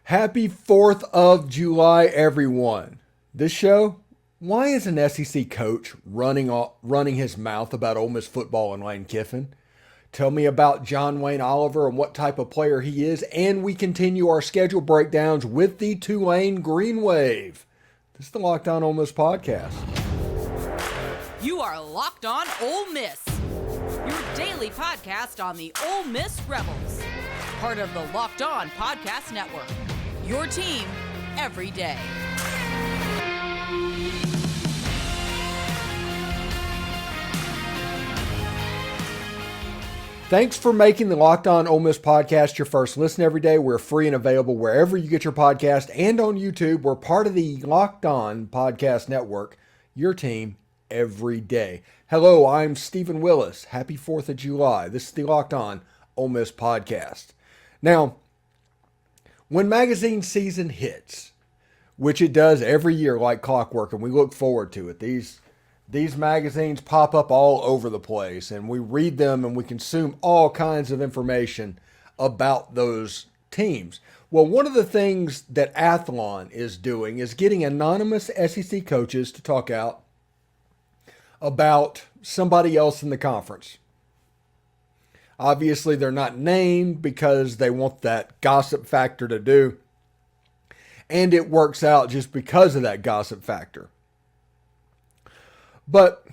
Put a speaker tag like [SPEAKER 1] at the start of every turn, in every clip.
[SPEAKER 1] Happy 4th of July, everyone. This show, why is an SEC coach running his mouth about Ole Miss football and Lane Kiffin? Tell me about John Wayne Oliver and what type of player he is, and we continue our schedule breakdowns with the Tulane Green Wave. This is the Locked On Ole Miss podcast.
[SPEAKER 2] You are Locked On Ole Miss, your daily podcast on the Ole Miss Rebels, part of the Locked On Podcast Network. Your team every day.
[SPEAKER 1] Thanks for making the Locked On Ole Miss podcast your first listen every day. We're free and available wherever you get your podcast and on YouTube. We're part of the Locked On Podcast Network, your team every day. Hello, I'm Stephen Willis. Happy 4th of July. This is the Locked On Ole Miss podcast. Now, when magazine season hits, which it does every year like clockwork, and we look forward to it, these magazines pop up all over the place, and we read them and we consume all kinds of information about those teams. Well, one of the things that Athlon is doing is getting anonymous SEC coaches to talk out about somebody else in the conference. Obviously, they're not named because they want that gossip factor to do. And it works out just because of that gossip factor. But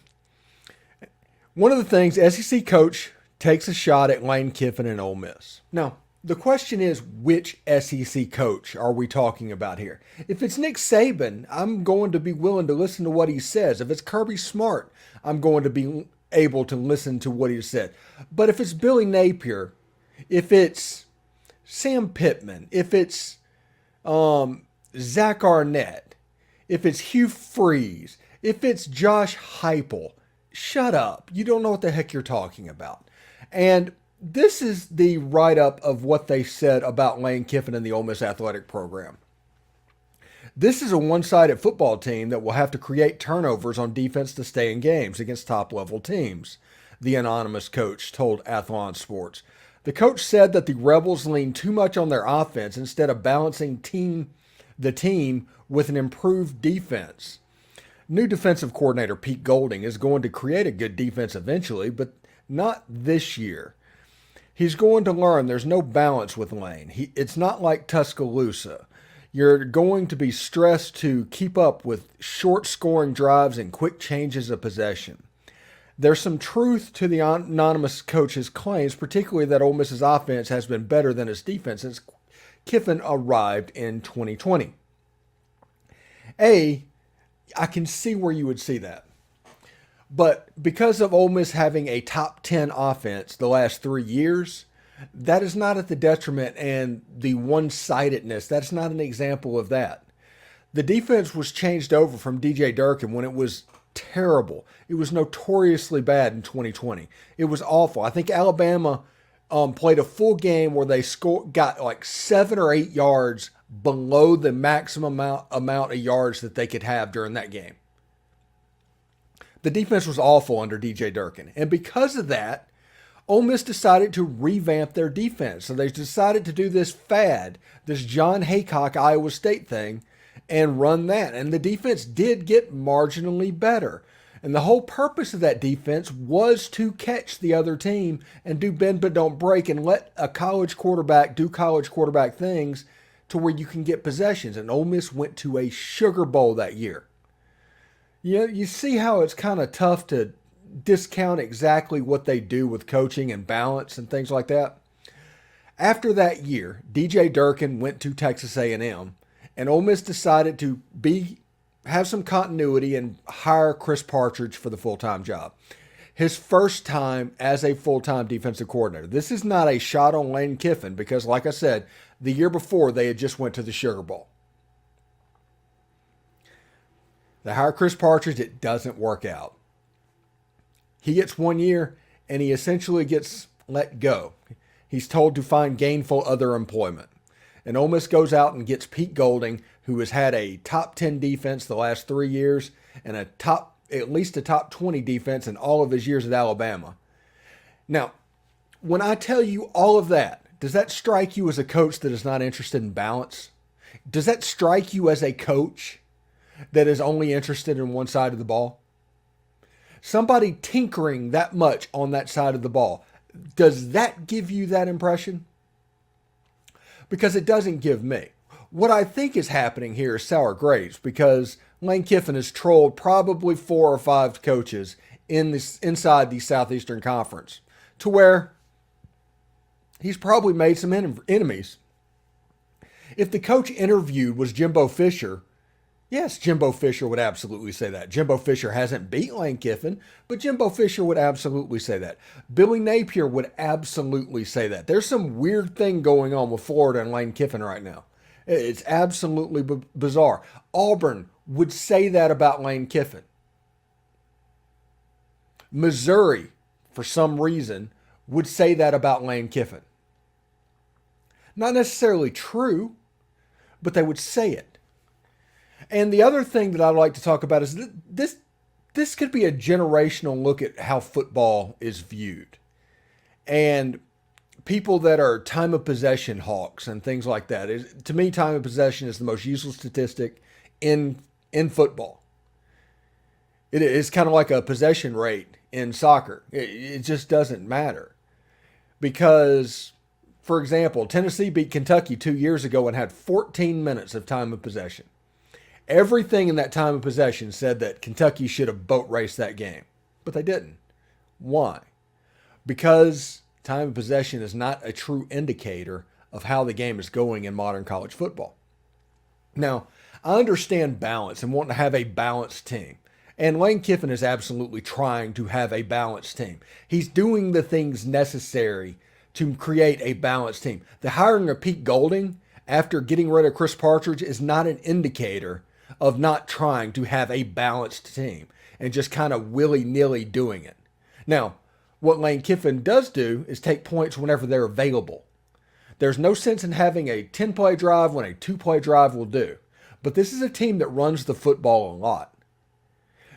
[SPEAKER 1] one of the things, SEC coach takes a shot at Lane Kiffin and Ole Miss. Now, the question is, which SEC coach are we talking about here? If it's Nick Saban, I'm going to be willing to listen to what he says. If it's Kirby Smart, I'm going to be able to listen to what he said. But if it's Billy Napier, if it's Sam Pittman, if it's Zach Arnett, if it's Hugh Freeze, if it's Josh Heupel, shut up. You don't know what the heck you're talking about. And this is the write-up of what they said about Lane Kiffin and the Ole Miss athletic program. This is a one-sided football team that will have to create turnovers on defense to stay in games against top-level teams, the anonymous coach told Athlon Sports. The coach said that the Rebels lean too much on their offense instead of balancing the team with an improved defense. New defensive coordinator Pete Golding is going to create a good defense eventually, but not this year. He's going to learn there's no balance with Lane. It's not like Tuscaloosa. You're going to be stressed to keep up with short scoring drives and quick changes of possession. There's some truth to the anonymous coach's claims, particularly that Ole Miss's offense has been better than its defense since Kiffin arrived in 2020. I can see where you would see that. But because of Ole Miss having a top 10 offense the last 3 years, that is not at the detriment and the one-sidedness. That's not an example of that. The defense was changed over from DJ Durkin when it was terrible. It was notoriously bad in 2020. It was awful. I think Alabama played a full game where they got like 7 or 8 yards below the maximum amount of yards that they could have during that game. The defense was awful under DJ Durkin. And because of that, Ole Miss decided to revamp their defense. So they decided to do this fad, this John Haycock Iowa State thing, and run that. And the defense did get marginally better. And the whole purpose of that defense was to catch the other team and do bend but don't break and let a college quarterback do college quarterback things to where you can get possessions. And Ole Miss went to a Sugar Bowl that year. You see how it's kind of tough to discount exactly what they do with coaching and balance and things like that. After that year, DJ Durkin went to Texas A&M, and Ole Miss decided to have some continuity and hire Chris Partridge for the full-time job. His first time as a full-time defensive coordinator. This is not a shot on Lane Kiffin because, like I said, the year before they had just went to the Sugar Bowl. They hire Chris Partridge, it doesn't work out. He gets 1 year, and he essentially gets let go. He's told to find gainful other employment. And Ole Miss goes out and gets Pete Golding, who has had a top 10 defense the last 3 years and at least a top 20 defense in all of his years at Alabama. Now, when I tell you all of that, does that strike you as a coach that is not interested in balance? Does that strike you as a coach that is only interested in one side of the ball? Somebody tinkering that much on that side of the ball, does that give you that impression? Because it doesn't give me. What I think is happening here is sour grapes, because Lane Kiffin has trolled probably 4 or 5 coaches inside the Southeastern Conference, to where he's probably made some enemies. If the coach interviewed was Jimbo Fisher, yes, Jimbo Fisher would absolutely say that. Jimbo Fisher hasn't beat Lane Kiffin, but Jimbo Fisher would absolutely say that. Billy Napier would absolutely say that. There's some weird thing going on with Florida and Lane Kiffin right now. It's absolutely bizarre. Auburn would say that about Lane Kiffin. Missouri, for some reason, would say that about Lane Kiffin. Not necessarily true, but they would say it. And the other thing that I'd like to talk about is this could be a generational look at how football is viewed. And people that are time of possession hawks and things like that. To me, time of possession is the most useless statistic in football. It is kind of like a possession rate in soccer. It just doesn't matter. Because, for example, Tennessee beat Kentucky 2 years ago and had 14 minutes of time of possession. Everything in that time of possession said that Kentucky should have boat raced that game, but they didn't. Why? Because time of possession is not a true indicator of how the game is going in modern college football. Now, I understand balance and wanting to have a balanced team. And Lane Kiffin is absolutely trying to have a balanced team. He's doing the things necessary to create a balanced team. The hiring of Pete Golding after getting rid of Chris Partridge is not an indicator of not trying to have a balanced team and just kind of willy-nilly doing it. Now, what Lane Kiffin does do is take points whenever they're available. There's no sense in having a 10-play drive when a 2-play drive will do. But this is a team that runs the football a lot.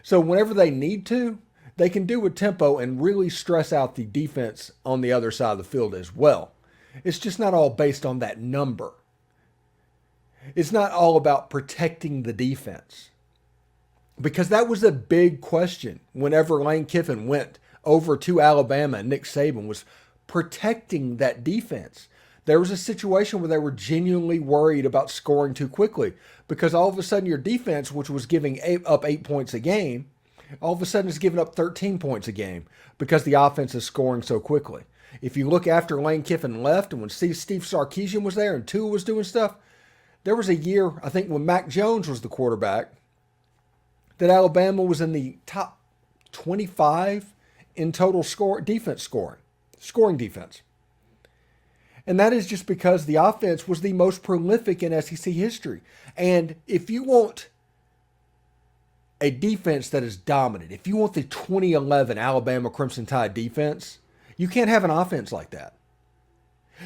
[SPEAKER 1] So whenever they need to, they can do a tempo and really stress out the defense on the other side of the field as well. It's just not all based on that number. It's not all about protecting the defense. Because that was a big question whenever Lane Kiffin went over to Alabama and Nick Saban, was protecting that defense. There was a situation where they were genuinely worried about scoring too quickly, because all of a sudden your defense, which was giving up 8 points a game, all of a sudden is giving up 13 points a game because the offense is scoring so quickly. If you look after Lane Kiffin left and when Steve Sarkisian was there and Tua was doing stuff, there was a year, I think when Mac Jones was the quarterback, that Alabama was in the top 25 in total scoring defense. And that is just because the offense was the most prolific in SEC history. And if you want a defense that is dominant, if you want the 2011 Alabama Crimson Tide defense, you can't have an offense like that.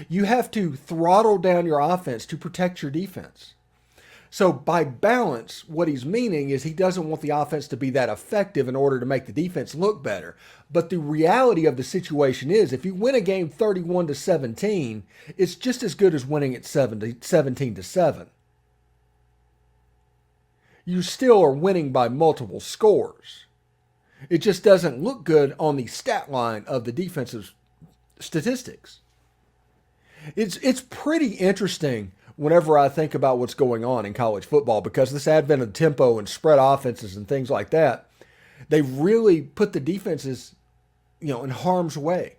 [SPEAKER 1] You have to throttle down your offense to protect your defense. So by balance, what he's meaning is he doesn't want the offense to be that effective in order to make the defense look better. But the reality of the situation is, if you win a game 31-17, it's just as good as winning it 17-7. You still are winning by multiple scores. It just doesn't look good on the stat line of the defensive statistics. It's pretty interesting whenever I think about what's going on in college football, because this advent of tempo and spread offenses and things like that, they really put the defenses, in harm's way.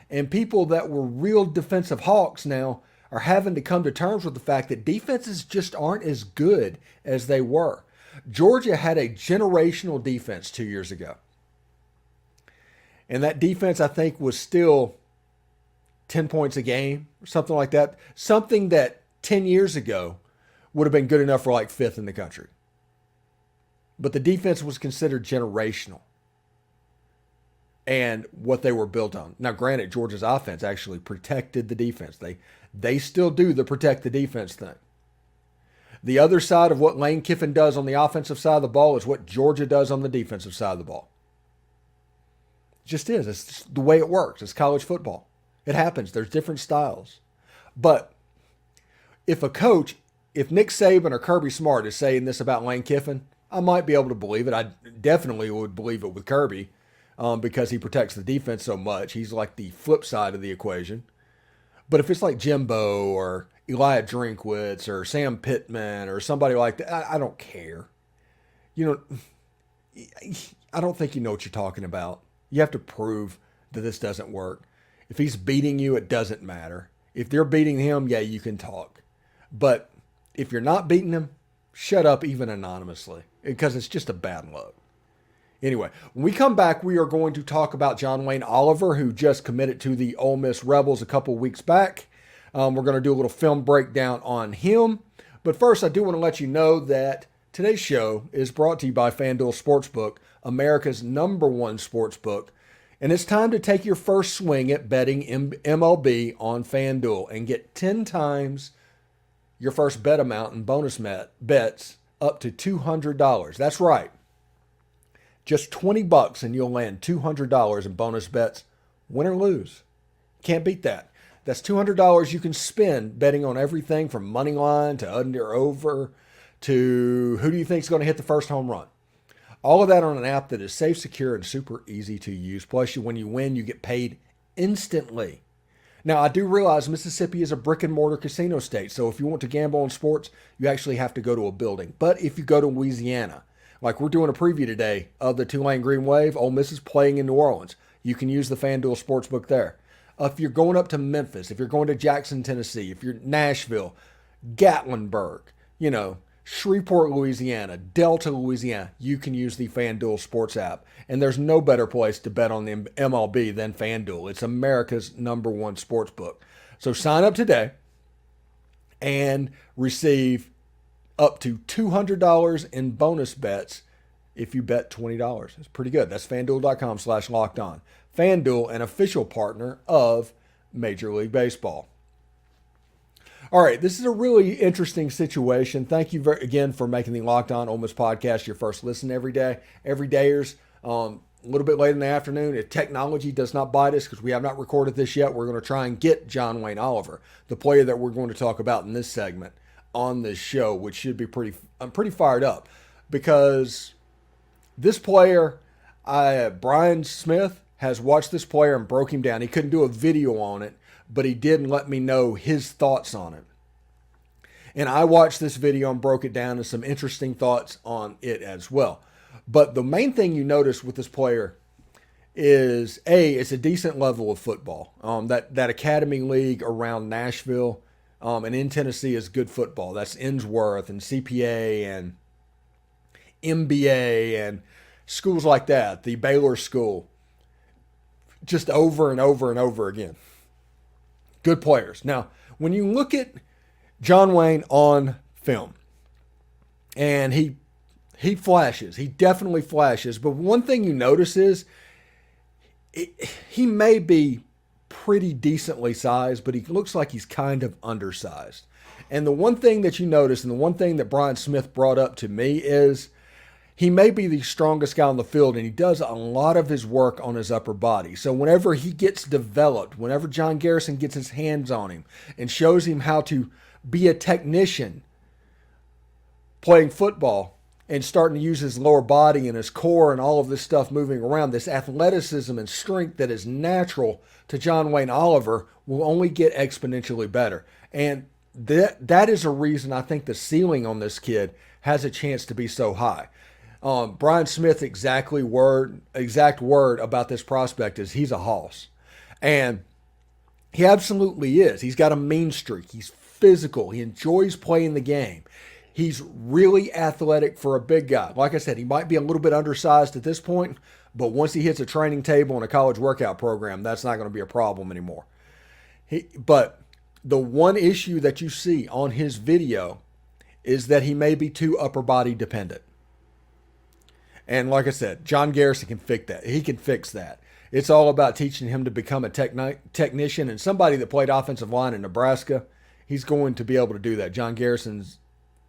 [SPEAKER 1] And people that were real defensive hawks now are having to come to terms with the fact that defenses just aren't as good as they were. Georgia had a generational defense 2 years ago. And that defense, I think, was still 10 points a game or something like that. Something that 10 years ago would have been good enough for like 5th in the country. But the defense was considered generational and what they were built on. Now, granted, Georgia's offense actually protected the defense. They still do the protect the defense thing. The other side of what Lane Kiffin does on the offensive side of the ball is what Georgia does on the defensive side of the ball. It just is. It's just the way it works. It's college football. It happens. There's different styles. But if a coach if Nick Saban or Kirby Smart is saying this about Lane Kiffin, I might be able to believe it. I definitely would believe it with Kirby because he protects the defense so much. He's like the flip side of the equation. But if it's like Jimbo or Eli Drinkwitz or Sam Pittman or somebody like that, I don't care. I don't think you know what you're talking about. You have to prove that this doesn't work. If he's beating you, it doesn't matter. If they're beating him, yeah, you can talk. But if you're not beating him, shut up even anonymously because it's just a bad look. Anyway, when we come back, we are going to talk about John Wayne Oliver, who just committed to the Ole Miss Rebels a couple weeks back. We're going to do a little film breakdown on him. But first, I do want to let you know that today's show is brought to you by FanDuel Sportsbook, America's #1 sportsbook. And it's time to take your first swing at betting MLB on FanDuel and get 10 times your first bet amount in bonus bets up to $200. That's right. Just $20 and you'll land $200 in bonus bets, win or lose. Can't beat that. That's $200 you can spend betting on everything from money line to under over to who do you think is going to hit the first home run. All of that on an app that is safe, secure, and super easy to use. Plus, when you win, you get paid instantly. Now, I do realize Mississippi is a brick and mortar casino state. So if you want to gamble on sports, you actually have to go to a building. But if you go to Louisiana, like we're doing a preview today of the Tulane Green Wave, Ole Miss is playing in New Orleans. You can use the FanDuel Sportsbook there. If you're going up to Memphis, if you're going to Jackson, Tennessee, if you're Nashville, Gatlinburg, Shreveport, Louisiana, Delta, Louisiana, you can use the FanDuel Sports app. And there's no better place to bet on the MLB than FanDuel. It's America's #1 sports book. So sign up today and receive up to $200 in bonus bets if you bet $20. It's pretty good. That's FanDuel.com/lockedon. FanDuel, an official partner of Major League Baseball. All right, this is a really interesting situation. Thank you again for making the Locked On Ole Miss podcast your first listen every day. Every dayers, a little bit late in the afternoon. If technology does not bite us, because we have not recorded this yet, we're going to try and get John Wayne Oliver, the player that we're going to talk about in this segment on this show, which should be I'm pretty fired up because this player, Brian Smith, has watched this player and broke him down. He couldn't do a video on it, but he did let me know his thoughts on it. And I watched this video and broke it down and some interesting thoughts on it as well. But the main thing you notice with this player is, it's a decent level of football. That academy league around Nashville and in Tennessee is good football. That's Innsworth and CPA and MBA and schools like that, the Baylor School, just over and over and over again. Good players. Now, when you look at John Wayne on film, and he flashes, he definitely flashes, but one thing you notice is he may be pretty decently sized, but he looks like he's kind of undersized. And the one thing that you notice, and the one thing that Brian Smith brought up to me is he may be the strongest guy on the field, and he does a lot of his work on his upper body. So whenever he gets developed, whenever John Garrison gets his hands on him and shows him how to be a technician playing football and starting to use his lower body and his core and all of this stuff moving around, this athleticism and strength that is natural to John Wayne Oliver will only get exponentially better. And that is a reason I think the ceiling on this kid has a chance to be so high. Brian Smith's exact word about this prospect is he's a hoss. And he absolutely is. He's got a mean streak. He's physical. He enjoys playing the game. He's really athletic for a big guy. Like I said, he might be a little bit undersized at this point, but once he hits a training table and a college workout program, that's not going to be a problem anymore. But the one issue that you see on his video is that he may be too upper body dependent. And like I said, John Garrison can fix that. He can fix that. It's all about teaching him to become a technician, and somebody that played offensive line in Nebraska, he's going to be able to do that. John Garrison's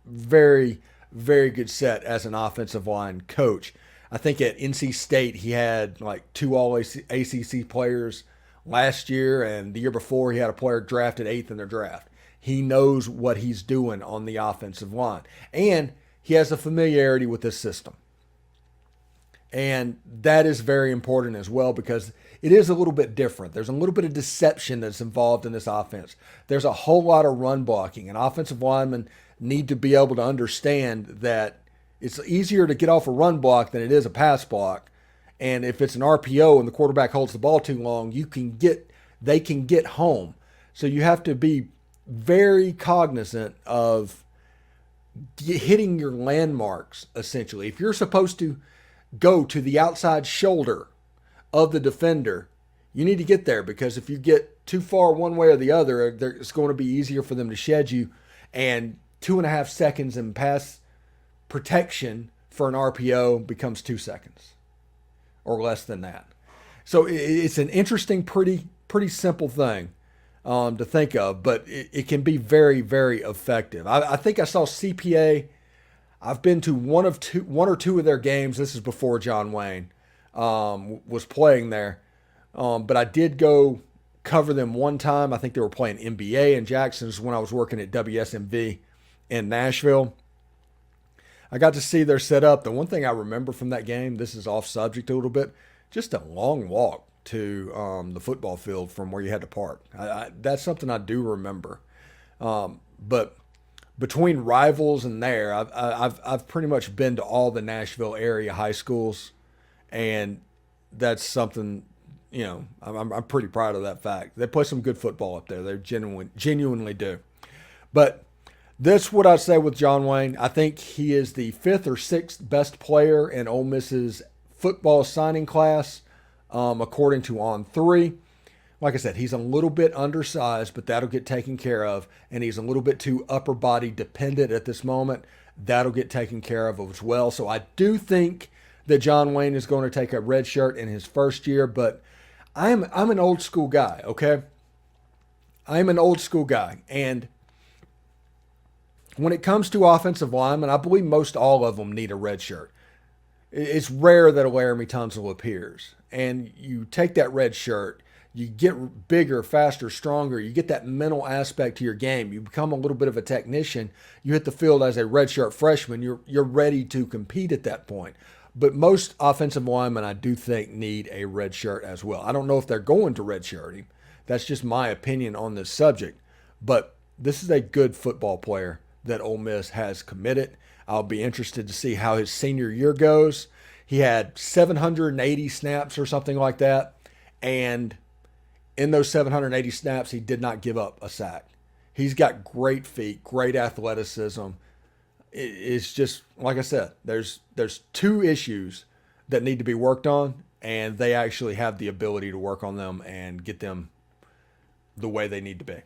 [SPEAKER 1] very, very good set as an offensive line coach. I think at NC State he had like 2 all-ACC players last year, and the year before he had a player drafted 8th in their draft. He knows what he's doing on the offensive line. And he has a familiarity with this system. And that is very important as well because it is a little bit different. There's a little bit of deception that's involved in this offense. There's a whole lot of run blocking, and offensive linemen need to be able to understand that it's easier to get off a run block than it is a pass block. And if it's an RPO and the quarterback holds the ball too long, they can get home. So you have to be very cognizant of hitting your landmarks, essentially. If you're supposed to go to the outside shoulder of the defender, you need to get there, because if you get too far one way or the other, it's going to be easier for them to shed you. And 2.5 seconds in pass protection for an RPO becomes 2 seconds or less than that. So it's an interesting, pretty simple thing to think of, but it can be very, very effective. I think I saw CPA. I've been to one or two of their games. This is before John Wayne was playing there. But I did go cover them one time. I think they were playing NBA in Jackson. This is when I was working at WSMV in Nashville. I got to see their setup. The one thing I remember from that game, this is off subject a little bit, just a long walk to the football field from where you had to park. That's something I do remember. But between rivals and there, I've pretty much been to all the Nashville area high schools, and that's something, I'm pretty proud of that fact. They play some good football up there. They genuinely do. But that's what I say with John Wayne. I think he is the 5th or 6th best player in Ole Miss's football signing class, according to On3. Like I said, he's a little bit undersized, but that'll get taken care of. And he's a little bit too upper body dependent at this moment. That'll get taken care of as well. So I do think that John Wayne is going to take a red shirt in his first year, but I'm an old school guy, okay? I'm an old school guy. And when it comes to offensive linemen, I believe most all of them need a red shirt. It's rare that a Laramie Tunsil appears. And you take that red shirt, you get bigger, faster, stronger. You get that mental aspect to your game. You become a little bit of a technician. You hit the field as a redshirt freshman. You're ready to compete at that point. But most offensive linemen, I do think, need a red shirt as well. I don't know if they're going to redshirt him. That's just my opinion on this subject. But this is a good football player that Ole Miss has committed. I'll be interested to see how his senior year goes. He had 780 snaps or something like that. And in those 780 snaps, he did not give up a sack. He's got great feet, great athleticism. It's just, like I said, there's 2 issues that need to be worked on, and they actually have the ability to work on them and get them the way they need to be.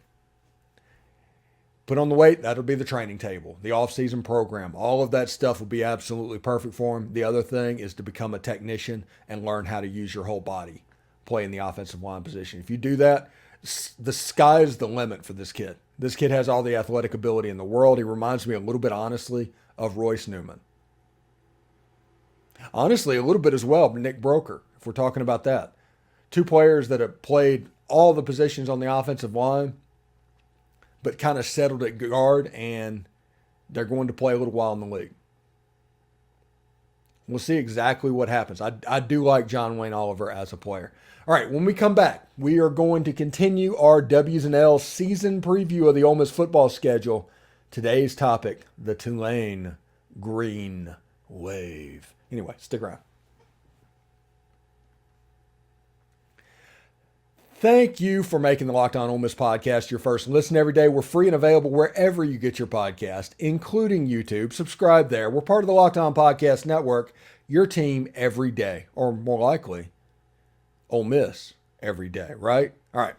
[SPEAKER 1] Put on the weight, that'll be the training table, the off-season program. All of that stuff will be absolutely perfect for him. The other thing is to become a technician and learn how to use your whole body, play in the offensive line position. If you do that, the sky is the limit for this kid. This kid has all the athletic ability in the world. He reminds me a little bit, honestly, of Royce Newman. Honestly, a little bit as well, Nick Broker, if we're talking about that. 2 players that have played all the positions on the offensive line, but kind of settled at guard, and they're going to play a little while in the league. We'll see exactly what happens. I do like John Wayne Oliver as a player. All right, when we come back, we are going to continue our W's and L's season preview of the Ole Miss football schedule. Today's topic, the Tulane Green Wave. Anyway, stick around. Thank you for making the Locked On Ole Miss podcast your first listen every day. We're free and available wherever you get your podcast, including YouTube. Subscribe there. We're part of the Locked On Podcast Network, your team every day, or more likely, Ole Miss every day, right? All right.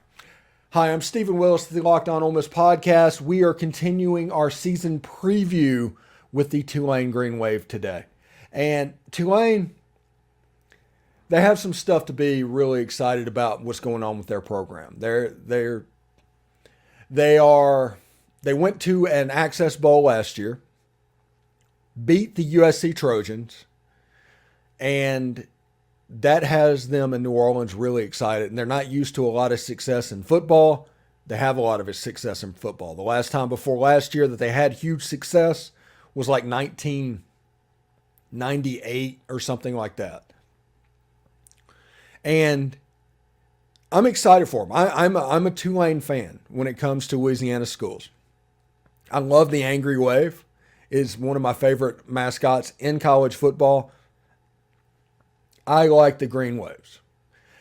[SPEAKER 1] Hi, I'm Stephen Willis, the Locked On Ole Miss podcast. We are continuing our season preview with the Tulane Green Wave today. And Tulane, they have some stuff to be really excited about what's going on with their program. They went to an Access Bowl last year, beat the USC Trojans, and that has them in New Orleans really excited. And they're not used to a lot of success in football. They have a lot of success in football. The last time before last year that they had huge success was like 1998 or something like that. And I'm excited for them. I'm a Tulane fan when it comes to Louisiana schools. I love the Angry Wave. It's one of my favorite mascots in college football. I like the Green Waves.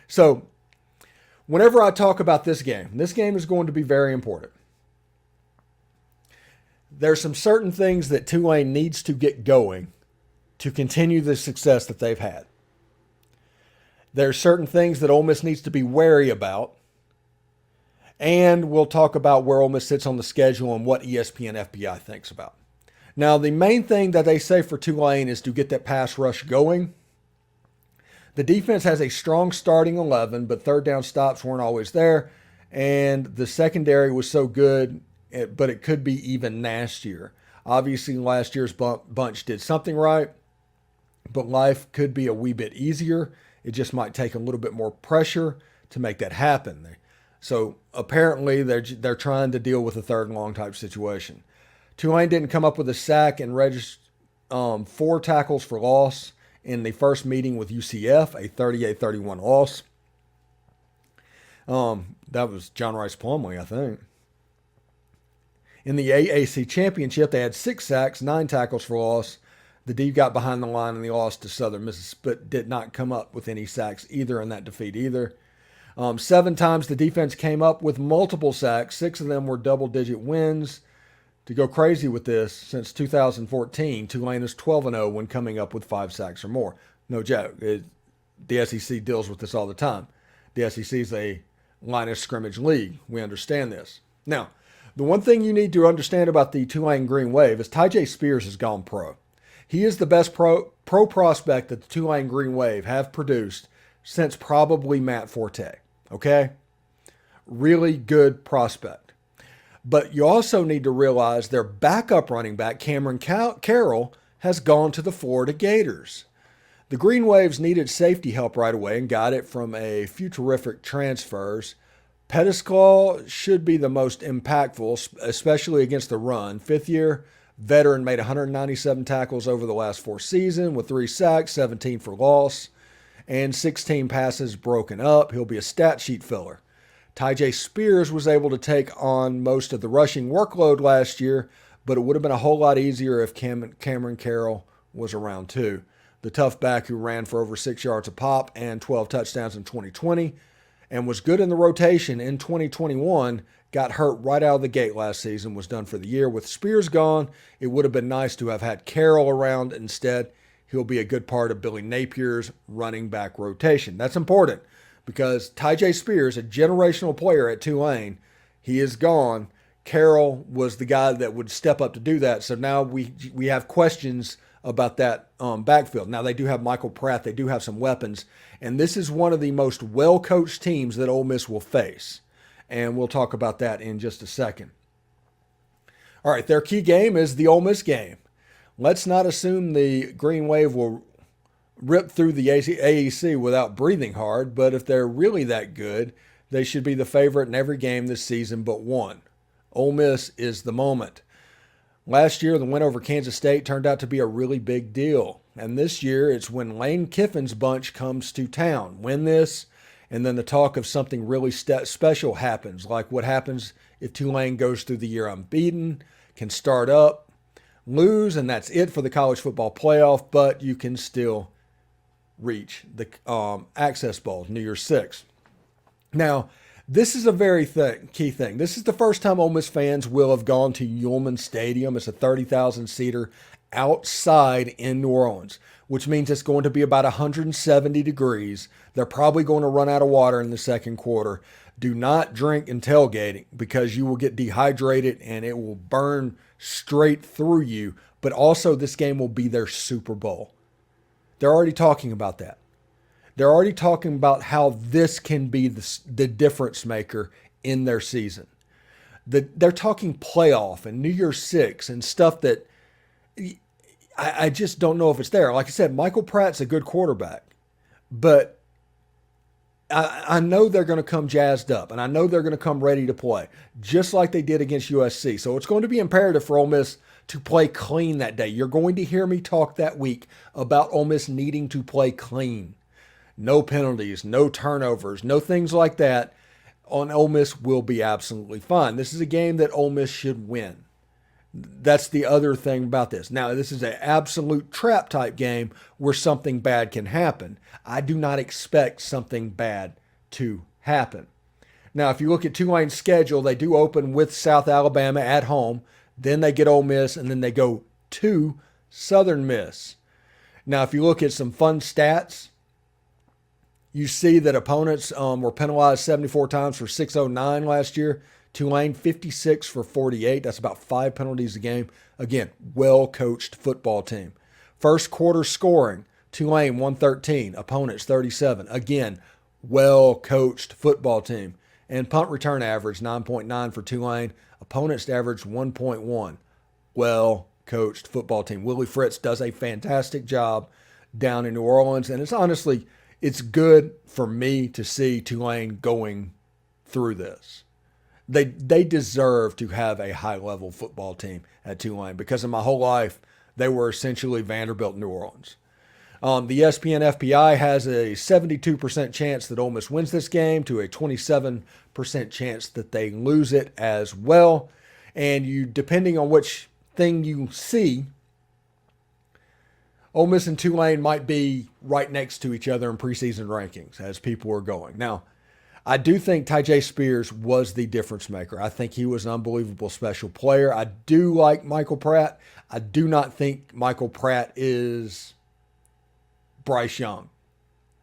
[SPEAKER 1] So whenever I talk about this game is going to be very important. There's some certain things that Tulane needs to get going to continue the success that they've had. There's certain things that Ole Miss needs to be wary about. And we'll talk about where Ole Miss sits on the schedule and what ESPN FPI thinks about. Now, the main thing that they say for Tulane is to get that pass rush going. The defense has a strong starting 11, but third down stops weren't always there. And the secondary was so good, but it could be even nastier. Obviously, last year's bunch did something right, but life could be a wee bit easier. It just might take a little bit more pressure to make that happen. So apparently they're trying to deal with a third and long type situation. Tulane didn't come up with a sack and registered 4 tackles for loss in the first meeting with UCF, a 38-31 loss. That was John Rice Plumlee, I think. In the AAC championship, they had 6 sacks, 9 tackles for loss. The D got behind the line and they lost to Southern Mississippi, but did not come up with any sacks either in that defeat either. 7 times the defense came up with multiple sacks. 6 of them were double-digit wins. To go crazy with this, since 2014, Tulane is 12-0 when coming up with 5 sacks or more. No joke. The SEC deals with this all the time. The SEC is a line of scrimmage league. We understand this. Now, the one thing you need to understand about the Tulane Green Wave is Tyjae Spears has gone pro. He is the best pro prospect that the Tulane Green Wave have produced since probably Matt Forte. Okay? Really good prospect. But you also need to realize their backup running back, Cameron Carroll, has gone to the Florida Gators. The Green Waves needed safety help right away and got it from a few terrific transfers. Pettisclaw should be the most impactful, especially against the run. 5th-year veteran made 197 tackles over the last 4 seasons with 3 sacks, 17 for loss, and 16 passes broken up. He'll be a stat sheet filler. Tyjae Spears was able to take on most of the rushing workload last year, but it would have been a whole lot easier if Cameron Carroll was around too. The tough back who ran for over 6 yards a pop and 12 touchdowns in 2020 and was good in the rotation in 2021, got hurt right out of the gate last season, was done for the year. With Spears gone, it would have been nice to have had Carroll around instead. He'll be a good part of Billy Napier's running back rotation. That's important. Because Tyjae Spears, a generational player at Tulane, he is gone. Carroll was the guy that would step up to do that. So now we have questions about that backfield. Now they do have Michael Pratt. They do have some weapons. And this is one of the most well-coached teams that Ole Miss will face. And we'll talk about that in just a second. All right, their key game is the Ole Miss game. Let's not assume the Green Wave will rip through the AAC without breathing hard, but if they're really that good, they should be the favorite in every game this season but one. Ole Miss is the moment. Last year, the win over Kansas State turned out to be a really big deal. And this year, it's when Lane Kiffin's bunch comes to town. Win this, and then the talk of something really special happens, like what happens if Tulane goes through the year unbeaten, can start up, lose, and that's it for the college football playoff, but you can still reach the Access Bowl, New Year's 6. Now, this is a very key thing. This is the first time Ole Miss fans will have gone to Ullman Stadium. It's a 30,000-seater outside in New Orleans, which means it's going to be about 170 degrees. They're probably going to run out of water in the second quarter. Do not drink and tailgating because you will get dehydrated and it will burn straight through you. But also this game will be their Super Bowl. They're already talking about that. They're already talking about how this can be the difference maker in their season. They're talking playoff and New Year's 6 and stuff that I just don't know if it's there. Like I said, Michael Pratt's a good quarterback, but I know they're going to come jazzed up, and I know they're going to come ready to play, just like they did against USC. So it's going to be imperative for Ole Miss to play clean that day. You're going to hear me talk that week about Ole Miss needing to play clean. No penalties, no turnovers, no things like that. On Ole Miss will be absolutely fine. This is a game that Ole Miss should win. That's the other thing about this. Now, this is an absolute trap type game where something bad can happen. I do not expect something bad to happen. Now, if you look at Tulane's schedule, they do open with South Alabama at home. Then they get Ole Miss, and then they go to Southern Miss. Now, if you look at some fun stats, you see that opponents were penalized 74 times for 609 last year. Tulane, 56 for 48. That's about 5 penalties a game. Again, well-coached football team. First quarter scoring, Tulane 113, opponents 37. Again, well-coached football team. And punt return average, 9.9 for Tulane. Opponents average 1.1. Well-coached football team. Willie Fritz does a fantastic job down in New Orleans. And it's good for me to see Tulane going through this. They deserve to have a high-level football team at Tulane because in my whole life, they were essentially Vanderbilt, New Orleans. The ESPN FPI has a 72% chance that Ole Miss wins this game to a 27% chance that they lose it as well. And depending on which thing you see, Ole Miss and Tulane might be right next to each other in preseason rankings as people are going. Now, I do think Tyjae Spears was the difference maker. I think he was an unbelievable special player. I do like Michael Pratt. I do not think Michael Pratt is Bryce Young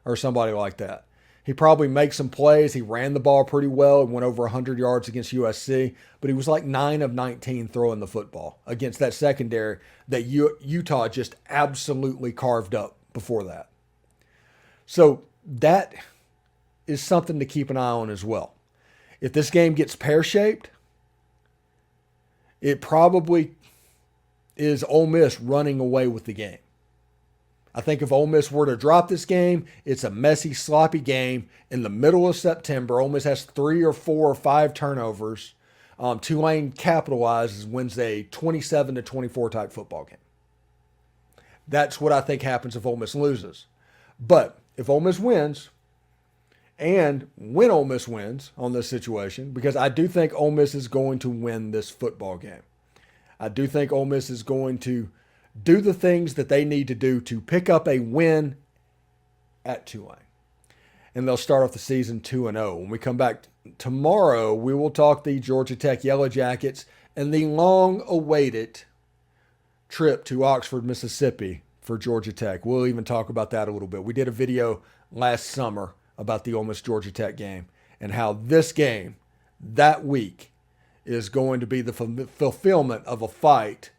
[SPEAKER 1] or somebody like that. He probably makes some plays. He ran the ball pretty well and went over 100 yards against USC, but he was like 9 of 19 throwing the football against that secondary that Utah just absolutely carved up before that. So that is something to keep an eye on as well. If this game gets pear-shaped, it probably is Ole Miss running away with the game. I think if Ole Miss were to drop this game, it's a messy, sloppy game. In the middle of September, Ole Miss has 3 or 4 or 5 turnovers. Tulane capitalizes, wins a 27-24 type football game. That's what I think happens if Ole Miss loses. But if Ole Miss wins, and when Ole Miss wins on this situation, because I do think Ole Miss is going to win this football game. I do think Ole Miss is going to do the things that they need to do to pick up a win at Tulane. And they'll start off the season 2-0. When we come back tomorrow, we will talk the Georgia Tech Yellow Jackets and the long-awaited trip to Oxford, Mississippi for Georgia Tech. We'll even talk about that a little bit. We did a video last summer about the Ole Miss Georgia Tech game and how this game that week is going to be the fulfillment of a fight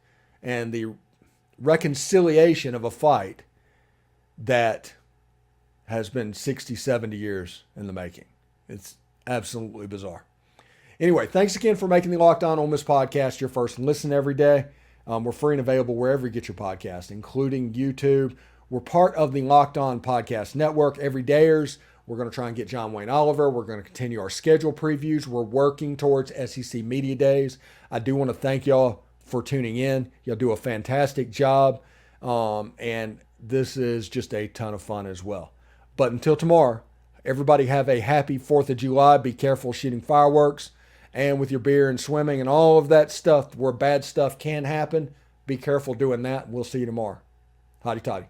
[SPEAKER 1] and the reconciliation of a fight that has been 60, 70 years in the making. It's absolutely bizarre. Anyway, thanks again for making the Locked On Ole Miss podcast your first listen every day. We're free and available wherever you get your podcast, including YouTube. We're part of the Locked On Podcast Network. Everydayers. We're going to try and get John Wayne Oliver. We're going to continue our schedule previews. We're working towards SEC Media Days. I do want to thank y'all for tuning in. Y'all do a fantastic job. And this is just a ton of fun as well. But until tomorrow, everybody have a happy 4th of July. Be careful shooting fireworks. And with your beer and swimming and all of that stuff where bad stuff can happen, be careful doing that. We'll see you tomorrow. Hotty toddy.